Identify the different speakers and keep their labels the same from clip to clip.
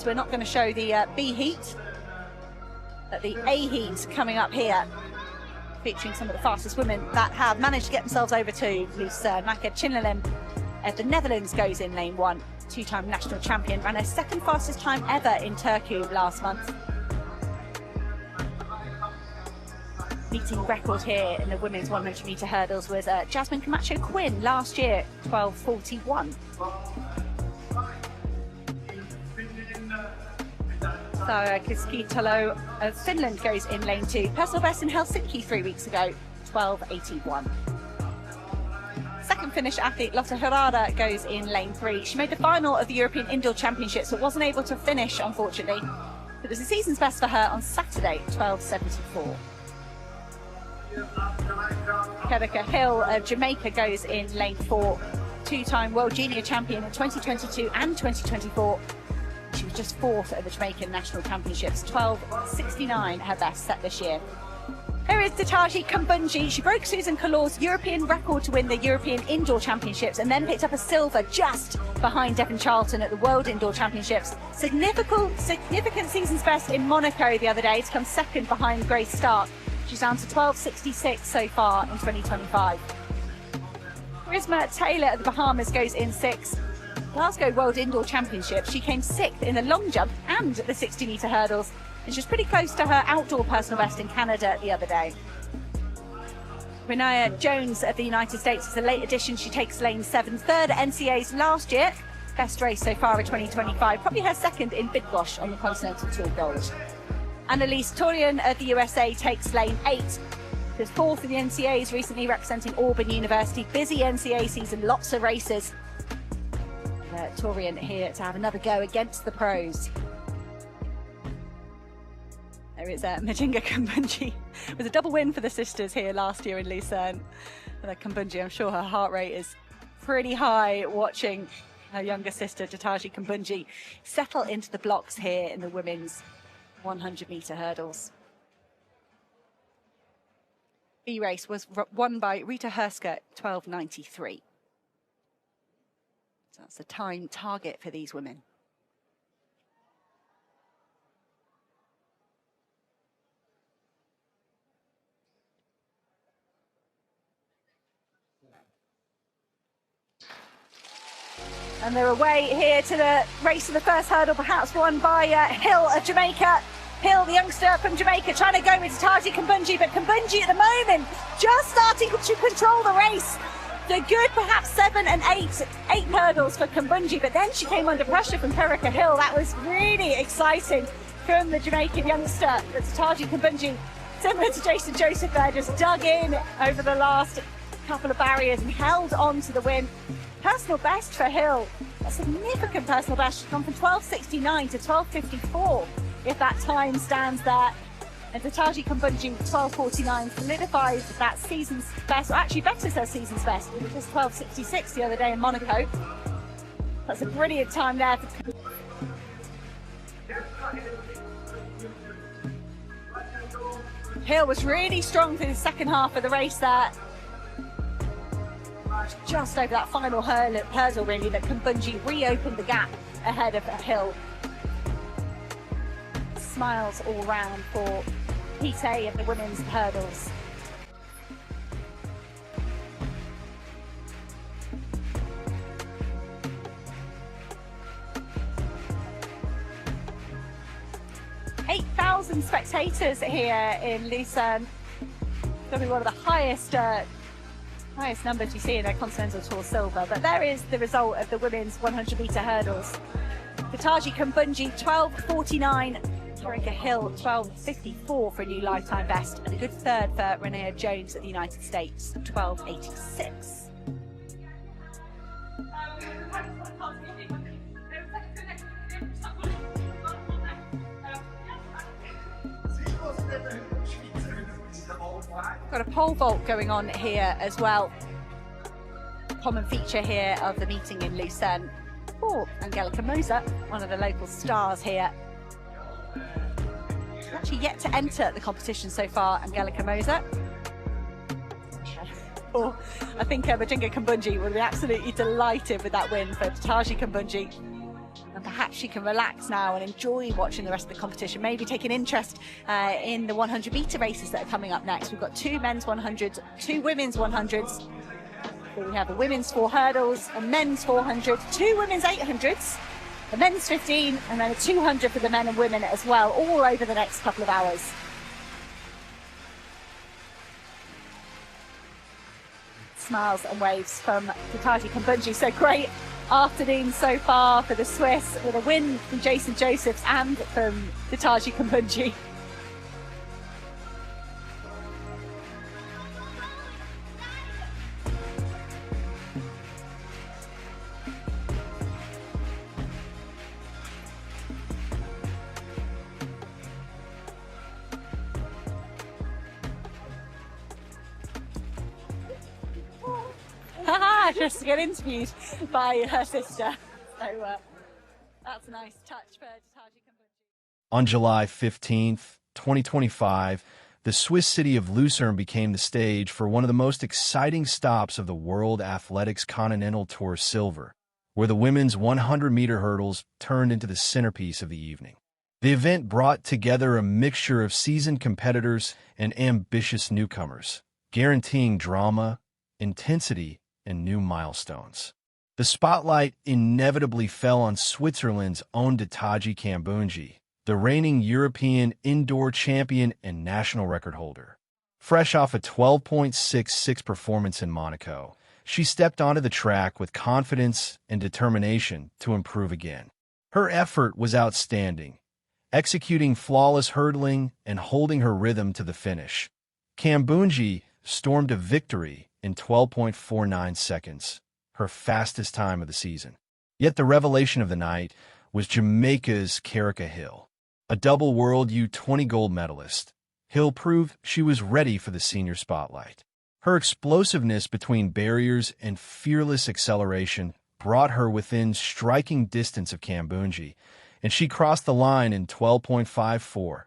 Speaker 1: So we're not going to show the B heat, but the A heat coming up here, featuring some of the fastest women that have managed to get themselves over to Lucerne. Maka Chinlelem of the Netherlands goes in lane 1, two-time national champion, ran her second fastest time ever in Turkey last month. Meeting record here in the women's 100-metre hurdles was Jasmine Camacho Quinn last year, 12:41. Sara Keskitalo of Finland goes in lane 2. Personal best in Helsinki 3 weeks ago, 12:81. Second Finnish athlete Lotta Herrada goes in lane 3. She made the final of the European Indoor Championships but wasn't able to finish, unfortunately. It was a season's best for her on Saturday, 12:74. Kerika Hill of Jamaica goes in lane 4. Two-time World Junior Champion in 2022 and 2024. She was just 4th at the Jamaican National Championships, 12:69 her best set this year. Here is Ditaji Kambundji. She broke Susan Kalor's European record to win the European Indoor Championships and then picked up a silver just behind Devon Charlton at the World Indoor Championships. Significant season's best in Monaco the other day to come second behind Grace Stark. She's down to 12:66 so far in 2025. Charisma Taylor at the Bahamas goes in 6th. Glasgow World Indoor Championships, she came 6th in the long jump and the 60-metre hurdles, and she's pretty close to her outdoor personal best in Canada the other day. Renea Jones of the United States is a late addition. She takes lane 7, 3rd at NCA's last year. Best race so far in 2025, probably her 2nd in Bydgoszcz on the Continental Tour Gold. Annalise Torian of the USA takes lane 8. She was 4th in the NCAs recently, representing Auburn University. Busy NCA season, lots of races. Torian here to have another go against the pros. There is Majinga Kambundji. It was a double win for the sisters here last year in Lucerne. Kambundji, I'm sure her heart rate is pretty high watching her younger sister Ditaji Kambundji settle into the blocks here in the women's 100-metre hurdles. B race was won by Rita Herska, 12:93. So that's the time target for these women. And they're away here to the race of the first hurdle, perhaps won by Hill of Jamaica. Hill, the youngster from Jamaica, trying to go with Ditaji Kambundji, but Kambundji at the moment just starting to control the race. So good, perhaps 7 and 8 hurdles for Kambundji, but then she came under pressure from Kerika Hill. That was really exciting from the Jamaican youngster. Ditaji Kambundji, similar to Jason Joseph there, just dug in over the last couple of barriers and held on to the win. Personal best for Hill, a significant personal best. She's gone from 12:69 to 12:54, if that time stands there. And Ditaji Kambundji, 12:49, solidifies that season's best, or actually betters her season's best. It was just 12:66 the other day in Monaco. That's a brilliant time there. Hill was really strong through the second half of the race there. Just over that final hurdle, really, that Kambundji reopened the gap ahead of Hill. Smiles all round for Heat A of the women's hurdles. "8,000 spectators here in Lucerne. It's going to be one of the highest numbers you see in a Continental Tour Silver. But there is the result of the women's 100-metre hurdles. Ditaji Kambundji, 12:49. Kerika Hill, 12:54 for a new lifetime best. And a good third for Renea Jones of the United States, 12:86. Got a pole vault going on here as well. Common feature here of the meeting in Lucerne. For Angelica Moser, one of the local stars here. She's actually yet to enter the competition so far, Angelica Moser. I think Majinga Kambundji would be absolutely delighted with that win for Ditaji Kambundji. and perhaps she can relax now and enjoy watching the rest of the competition, maybe take an interest in the 100-meter races that are coming up next. We've got 2 men's 100s, 2 women's 100s. So we have a women's 4 hurdles, a men's 400, 2 women's 800s, a men's 15, and then a 200 for the men and women as well, all over the next couple of hours. Smiles and waves from Ditaji Kambundji. So great afternoon so far for the Swiss, with a win from Jason Josephs and from Ditaji Kambundji. Just to get interviewed by her sister. So that's a nice touch for Ditaji Kambundji.
Speaker 2: On July 15th, 2025, the Swiss city of Lucerne became the stage for one of the most exciting stops of the World Athletics Continental Tour Silver, where the women's 100-meter hurdles turned into the centerpiece of the evening. The event brought together a mixture of seasoned competitors and ambitious newcomers, guaranteeing drama, intensity, and new milestones. The spotlight inevitably fell on Switzerland's own Ditaji Kambundji, the reigning European indoor champion and national record holder. Fresh off a 12.66 performance in Monaco, she stepped onto the track with confidence and determination to improve again. Her effort was outstanding, executing flawless hurdling and holding her rhythm to the finish. Kambundji stormed a victory in 12.49 seconds, her fastest time of the season. Yet the revelation of the night was Jamaica's Kerika Hill. A double World U20 gold medalist, Hill proved she was ready for the senior spotlight. Her explosiveness between barriers and fearless acceleration brought her within striking distance of Kambundji, and she crossed the line in 12.54,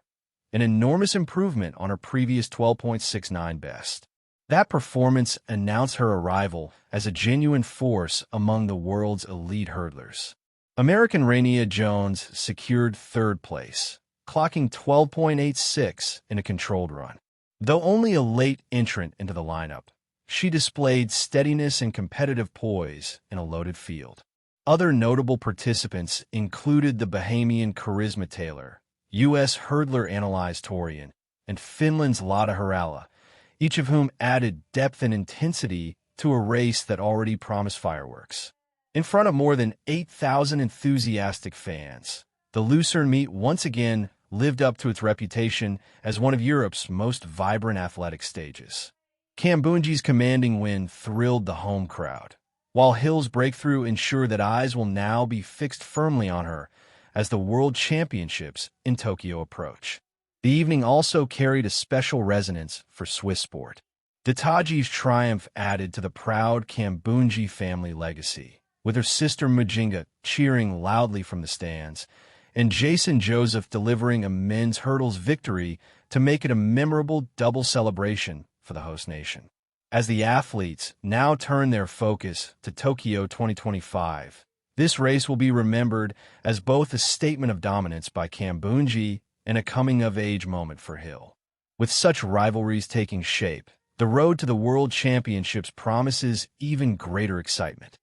Speaker 2: an enormous improvement on her previous 12.69 best. That performance announced her arrival as a genuine force among the world's elite hurdlers. American Rainier Jones secured third place, clocking 12.86 in a controlled run. Though only a late entrant into the lineup, she displayed steadiness and competitive poise in a loaded field. Other notable participants included the Bahamian Charisma Taylor, U.S. hurdler Annalise Torian, and Finland's Lotta Harala, each of whom added depth and intensity to a race that already promised fireworks. In front of more than 8,000 enthusiastic fans, the Lucerne meet once again lived up to its reputation as one of Europe's most vibrant athletic stages. Kambundji's commanding win thrilled the home crowd, while Hill's breakthrough ensured that eyes will now be fixed firmly on her as the World Championships in Tokyo approach. The evening also carried a special resonance for Swiss sport. Ditaji's triumph added to the proud Kambundji family legacy, with her sister Mujinga cheering loudly from the stands, and Jason Joseph delivering a men's hurdles victory to make it a memorable double celebration for the host nation. As the athletes now turn their focus to Tokyo 2025, this race will be remembered as both a statement of dominance by Kambundji and a coming-of-age moment for Hill. With such rivalries taking shape, the road to the World Championships promises even greater excitement.